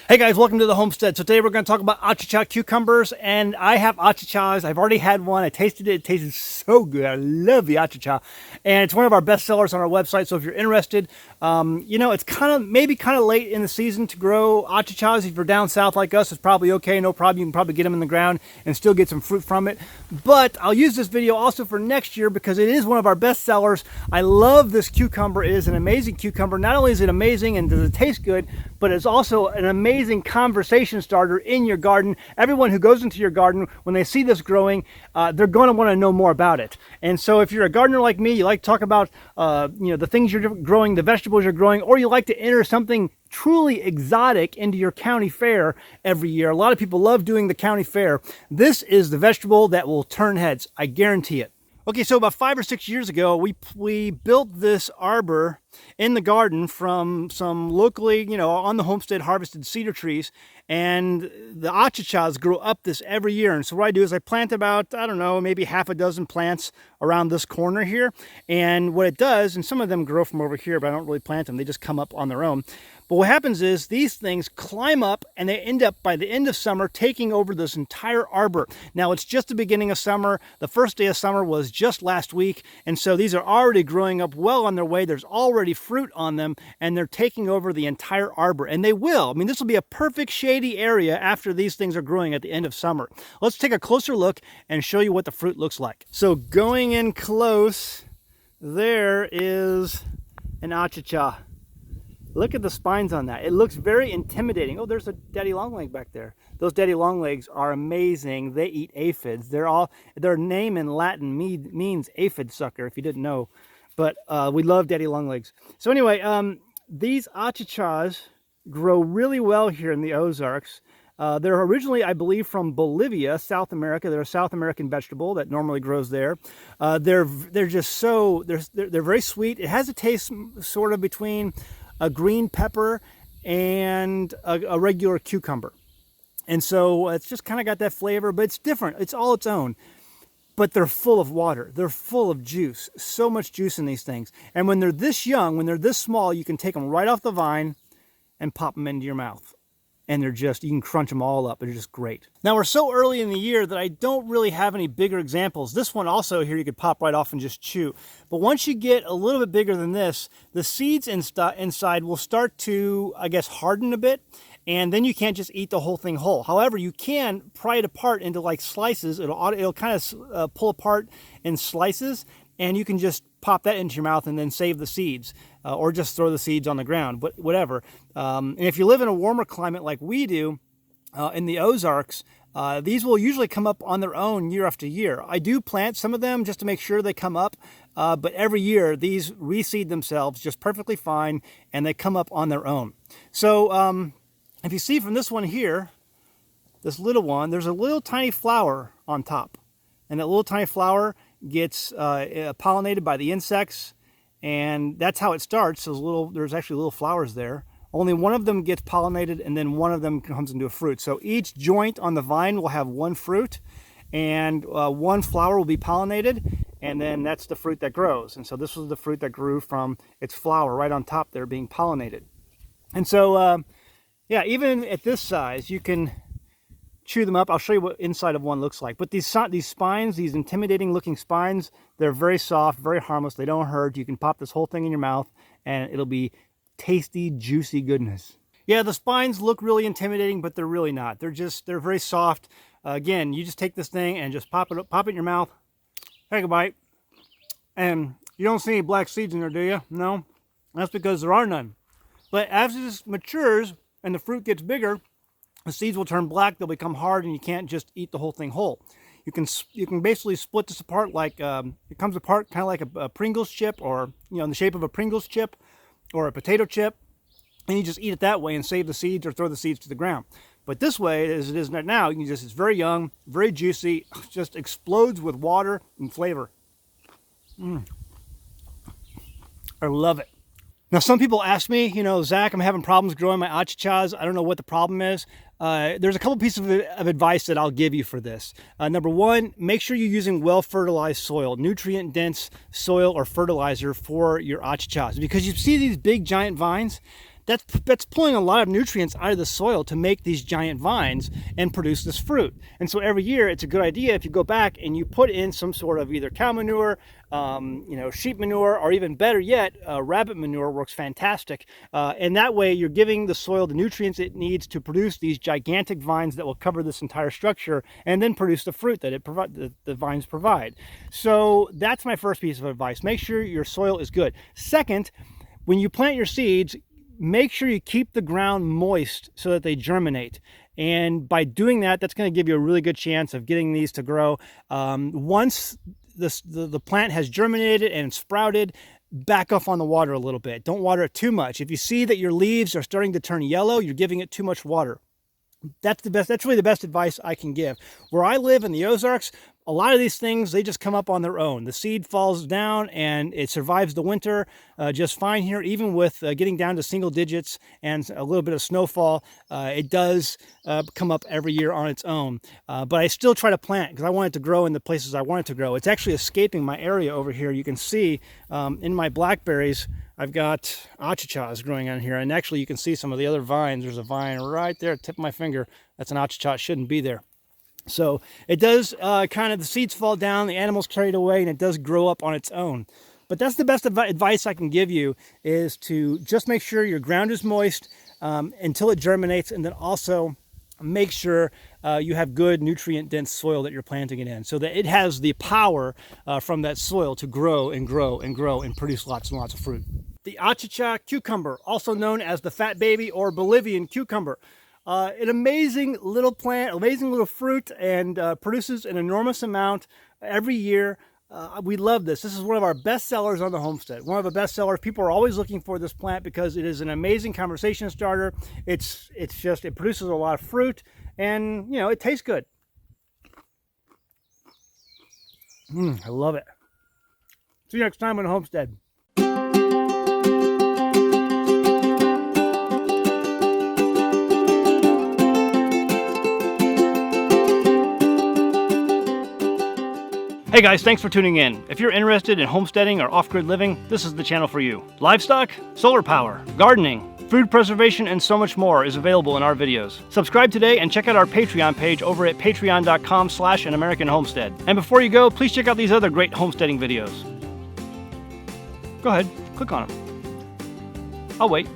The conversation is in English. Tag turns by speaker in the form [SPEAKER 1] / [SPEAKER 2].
[SPEAKER 1] Hey guys, welcome to the homestead. So today we're going to talk about Achocha cucumbers, and I have achachas. I've already had one. I tasted it. It tasted so good. I love the achacha, and it's one of our best sellers on our website. So if you're interested, it's maybe kind of late in the season to grow achachas. If you're down south like us, it's probably okay. No problem. You can probably get them in the ground and still get some fruit from it. But I'll use this video also for next year because it is one of our best sellers. I love this cucumber. It is an amazing cucumber. Not only is it amazing and does it taste good, but it's also an amazing conversation starter in your garden. Everyone who goes into your garden, when they see this growing, they're going to want to know more about it. And so if you're a gardener like me, you like to talk about the things you're growing, the vegetables you're growing, or you like to enter something truly exotic into your county fair every year. A lot of people love doing the county fair. This is the vegetable that will turn heads. I guarantee it. Okay, so about 5 or 6 years ago, we built this arbor in the garden from some locally, on the homestead harvested cedar trees, and the achachas grow up this every year. And so what I do is I plant about, I don't know, maybe half a dozen plants around this corner here. And what it does, and some of them grow from over here, but I don't really plant them. They just come up on their own. But what happens is these things climb up and they end up by the end of summer taking over this entire arbor. Now it's just the beginning of summer. The first day of summer was just last week. And so these are already growing up well on their way. There's already fruit on them and they're taking over the entire arbor. And they will. I mean, this will be a perfect shady area after these things are growing at the end of summer. Let's take a closer look and show you what the fruit looks like. So going in close, there is an achacha. Look at the spines on that. It looks very intimidating. Oh, there's a daddy longleg back there. Those daddy longlegs are amazing. They eat aphids. Their name in Latin means aphid sucker, if you didn't know. But we love daddy longlegs. So anyway, these achachas grow really well here in the Ozarks. They're originally, I believe, from Bolivia, South America. They're a South American vegetable that normally grows there. They're very sweet. It has a taste sort of between a green pepper and a regular cucumber. And so it's just kind of got that flavor, but it's different. It's all its own. But they're full of water. They're full of juice. So much juice in these things. And when they're this young, when they're this small, you can take them right off the vine and pop them into your mouth. And you can crunch them all up. They're just great. Now we're so early in the year that I don't really have any bigger examples. This one also here you could pop right off and just chew. But once you get a little bit bigger than this, the seeds inside will start to, I guess, harden a bit. And then you can't just eat the whole thing whole. However, you can pry it apart into like slices. It'll kind of pull apart in slices. And you can just pop that into your mouth and then save the seeds, or just throw the seeds on the ground, but whatever. And if you live in a warmer climate like we do in the Ozarks, these will usually come up on their own year after year. I do plant some of them just to make sure they come up, but every year these reseed themselves just perfectly fine and they come up on their own. So if you see from this one here, this little one, there's a little tiny flower on top, and that little tiny flower gets pollinated by the insects, and that's how it starts. There's actually little flowers there. Only one of them gets pollinated, and then one of them comes into a fruit. So each joint on the vine will have one fruit, and one flower will be pollinated, and then that's the fruit that grows. And so this was the fruit that grew from its flower right on top there being pollinated. And so, yeah, even at this size, you can chew them up. I'll show you what inside of one looks like. But these spines, these intimidating looking spines, they're very soft, very harmless. They don't hurt. You can pop this whole thing in your mouth and it'll be tasty, juicy goodness. Yeah, the spines look really intimidating, but they're really not. They're very soft. Again, you just take this thing and just pop it in your mouth, take a bite, and you don't see any black seeds in there, do you? No, that's because there are none. But as this matures and the fruit gets bigger, the seeds will turn black, they'll become hard, and you can't just eat the whole thing whole. You can basically split this apart like, it comes apart kind of like a Pringles chip, or, in the shape of a Pringles chip or a potato chip, and you just eat it that way and save the seeds or throw the seeds to the ground. But this way, as it is right now, it's very young, very juicy, just explodes with water and flavor. I love it. Now, some people ask me, Zach, I'm having problems growing my achachas. I don't know what the problem is. There's a couple pieces of advice that I'll give you for this. Number one, make sure you're using well-fertilized soil, nutrient-dense soil or fertilizer for your achachas. Because you see these big, giant vines, that's pulling a lot of nutrients out of the soil to make these giant vines and produce this fruit. And so every year it's a good idea if you go back and you put in some sort of either cow manure, sheep manure, or even better yet, rabbit manure works fantastic. And that way you're giving the soil the nutrients it needs to produce these gigantic vines that will cover this entire structure and then produce the fruit that the vines provide. So that's my first piece of advice. Make sure your soil is good. Second, when you plant your seeds, make sure you keep the ground moist so that they germinate. And by doing that, that's going to give you a really good chance of getting these to grow. Once the plant has germinated and sprouted, back off on the water a little bit. Don't water it too much. If you see that your leaves are starting to turn yellow, you're giving it too much water. That's really the best advice I can give. Where I live in the Ozarks, a lot of these things, they just come up on their own. The seed falls down and it survives the winter just fine here. Even with getting down to single digits and a little bit of snowfall, it does come up every year on its own. But I still try to plant because I want it to grow in the places I want it to grow. It's actually escaping my area over here. You can see in my blackberries, I've got achachas growing on here, and actually you can see some of the other vines. There's a vine right there at the tip of my finger. That's an achacha. It shouldn't be there. So it does kind of, the seeds fall down, the animals carry it away, and it does grow up on its own. But that's the best advice I can give you, is to just make sure your ground is moist until it germinates, and then also make sure you have good nutrient-dense soil that you're planting it in, so that it has the power from that soil to grow and grow and grow and produce lots and lots of fruit. The Achocha cucumber, also known as the fat baby or Bolivian cucumber. An amazing little plant, amazing little fruit, and produces an enormous amount every year. We love this. This is one of our best sellers on the homestead. One of the best sellers. People are always looking for this plant because it is an amazing conversation starter. It produces a lot of fruit, and it tastes good. I love it. See you next time on the homestead. Hey guys, thanks for tuning in. If you're interested in homesteading or off-grid living, this is the channel for you. Livestock, solar power, gardening, food preservation, and so much more is available in our videos. Subscribe today and check out our Patreon page over at patreon.com/AnAmericanHomestead. And before you go, please check out these other great homesteading videos. Go ahead, click on them. I'll wait.